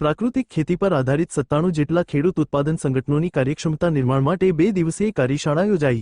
પ્રાકૃતિક ખેતી પર આધારિત 97 જેટલા ખેડૂત ઉત્પાદન સંગઠનોની કાર્યક્ષમતા નિર્માણ માટે 2 દિવસીય કાર્યશાળા યોજાઈ।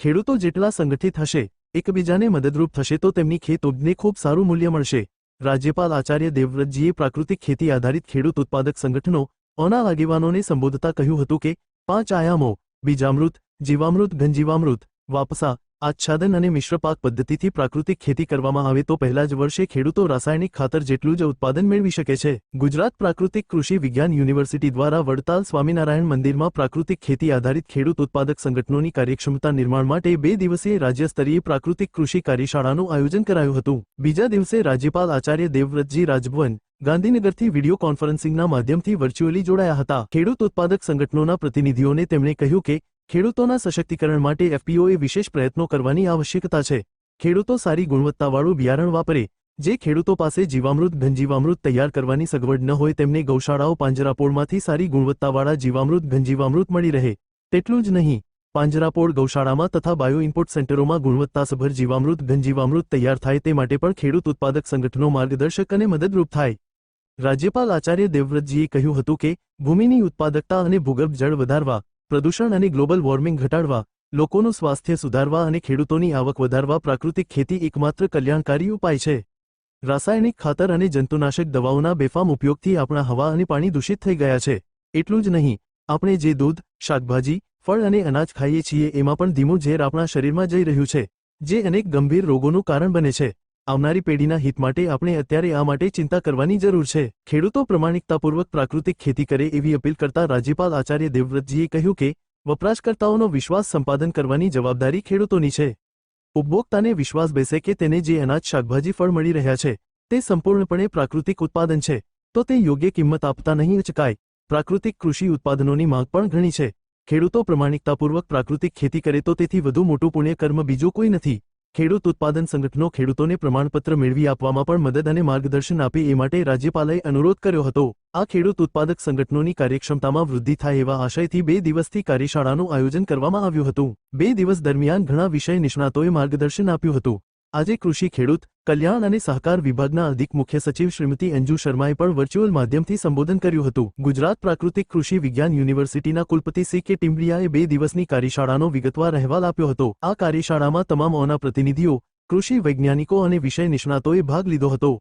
ખેડૂતો જેટલા સંગઠિત હશે, એકબીજાને મદદરૂપ થશે તો તેમની ખેત ઉપજને ખૂબ સારું મૂલ્ય મળશે। રાજ્યપાલ આચાર્ય દેવવ્રતજીએ પ્રાકૃતિક ખેતી આધારિત ખેડૂત ઉત્પાદક સંગઠનોના આગેવાનોને સંબોધતા કહ્યું હતું કે 5 આયામો બીજામૃત, જીવામૃત, ઘનજીવામૃત, વાપસા, આચ્છાદન અને મિશ્ર પાક પદ્ધતિથી પ્રાકૃતિક ખેતી કરવામાં આવે તો પહેલા જ વર્ષે ખેડૂતો રાસાયણિક ખાતર જેટલું જ ઉત્પાદન મેળવી શકે છે। ગુજરાત પ્રાકૃતિક કૃષિ વિજ્ઞાન યુનિવર્સિટી દ્વારા વડતાલ સ્વામિનારાયણ મંદિરમાં પ્રાકૃતિક ખેતી આધારિત ખેડૂત ઉત્પાદક સંગઠનોની કાર્યક્ષમતા નિર્માણ માટે 2 દિવસીય રાજ્ય સ્તરીય પ્રાકૃતિક કૃષિ કાર્યશાળાનું આયોજન કરાયું હતું। બીજા દિવસે રાજ્યપાલ આચાર્ય દેવવ્રતજી રાજભવન ગાંધીનગરથી વિડીયો કોન્ફરન્સિંગના માધ્યમથી વર્ચ્યુઅલી જોડાયા હતા। ખેડૂત ઉત્પાદક સંગઠનોના પ્રતિનિધિઓને તેમણે કહ્યું કે ખેડૂતોના સશક્તિકરણ માટે એફપીઓએ વિશેષ પ્રયત્નો કરવાની આવશ્યકતા છે। ખેડૂતો સારી ગુણવત્તાવાળું બિયારણ વાપરે। જે ખેડૂતો પાસે જીવામૃત, ઘનજીવામૃત તૈયાર કરવાની સગવડ ન હોય તેમને ગૌશાળાઓ પાંજરાપોળમાંથી સારી ગુણવત્તાવાળા જીવામૃત, ઘનજીવામૃત મળી રહે। તેટલું જ નહીં, પાંજરાપોળ ગૌશાળામાં તથા બાયો ઇમ્પોર્ટ સેન્ટરોમાં ગુણવત્તાસભર જીવામૃત, ઘનજીવામૃત તૈયાર થાય તે માટે પણ ખેડૂત ઉત્પાદક સંગઠનો માર્ગદર્શક અને મદદરૂપ થાય। રાજ્યપાલ આચાર્ય દેવવ્રતજીએ કહ્યું હતું કે ભૂમિની ઉત્પાદકતા અને ભૂગર્ભ જળ વધારવા, પ્રદૂષણ અને ગ્લોબલ વોર્મિંગ ઘટાડવા, લોકોનું સ્વાસ્થ્ય સુધારવા અને ખેડૂતોની આવક વધારવા પ્રાકૃતિક ખેતી એકમાત્ર કલ્યાણકારી ઉપાય છે। રાસાયણિક ખાતર અને જંતુનાશક દવાઓના બેફામ ઉપયોગથી આપણા હવા અને પાણી દૂષિત થઈ ગયા છે। એટલું જ નહીં, આપણે જે દૂધ, શાકભાજી, ફળ અને અનાજ ખાઈએ છીએ એમાં પણ ધીમું ઝેર આપણા શરીરમાં જઈ રહ્યું છે, જે અનેક ગંભીર રોગોનું કારણ બને છે। આવનારી પેઢીના હિત માટે આપણે અત્યારે આ માટે ચિંતા કરવાની જરૂર છે। ખેડૂતો પ્રમાણિકતાપૂર્વક પ્રાકૃતિક ખેતી કરે એવી અપીલ કરતા રાજ્યપાલ આચાર્ય દેવવ્રતજીએ કહ્યું કે વપરાશકર્તાઓનો વિશ્વાસ સંપાદન કરવાની જવાબદારી ખેડૂતોની છે। ઉપભોક્તાને વિશ્વાસ બેસે કે તેને જે અનાજ, શાકભાજી, ફળ મળી રહ્યા છે તે સંપૂર્ણપણે પ્રાકૃતિક ઉત્પાદન છે તો તે યોગ્ય કિંમત આપતા નહીં અચકાય। પ્રાકૃતિક કૃષિ ઉત્પાદનોની માંગ પણ ઘણી છે। ખેડૂતો પ્રમાણિકતાપૂર્વક પ્રાકૃતિક ખેતી કરે તો તેથી વધુ મોટું પુણ્ય કર્મ બીજું કોઈ નથી। ખેડૂત ઉત્પાદન સંગઠનો ખેડૂતોને પ્રમાણપત્ર મેળવી આપવામાં પણ મદદ અને માર્ગદર્શન આપે એ માટે રાજ્યપાલે અનુરોધ કર્યો હતો। આ ખેડૂત ઉત્પાદક સંગઠનોની કાર્યક્ષમતામાં વૃદ્ધિ થાય એવા આશયથી 2 દિવસથી કાર્યશાળાનું આયોજન કરવામાં આવ્યું હતું। 2 દિવસ દરમિયાન ઘણા વિષય નિષ્ણાતોએ માર્ગદર્શન આપ્યું હતું। આજે કૃષિ ખેડૂત કલ્યાણ અને સહકાર વિભાગના અધિક મુખ્ય સચિવ શ્રીમતી અંજુ શર્માએ પણ વર્ચ્યુઅલ માધ્યમથી સંબોધન કર્યું હતું। ગુજરાત પ્રાકૃતિક કૃષિ વિજ્ઞાન યુનિવર્સિટીના કુલપતિ સી કે ટિમ્બરિયાએ 2 દિવસની કાર્યશાળાનો વિગતવાર અહેવાલ આપ્યો હતો। આ કાર્યશાળામાં તમામ ઓના પ્રતિનિધિઓ, કૃષિ વૈજ્ઞાનિકો અને વિષય નિષ્ણાતોએ ભાગ લીધો હતો।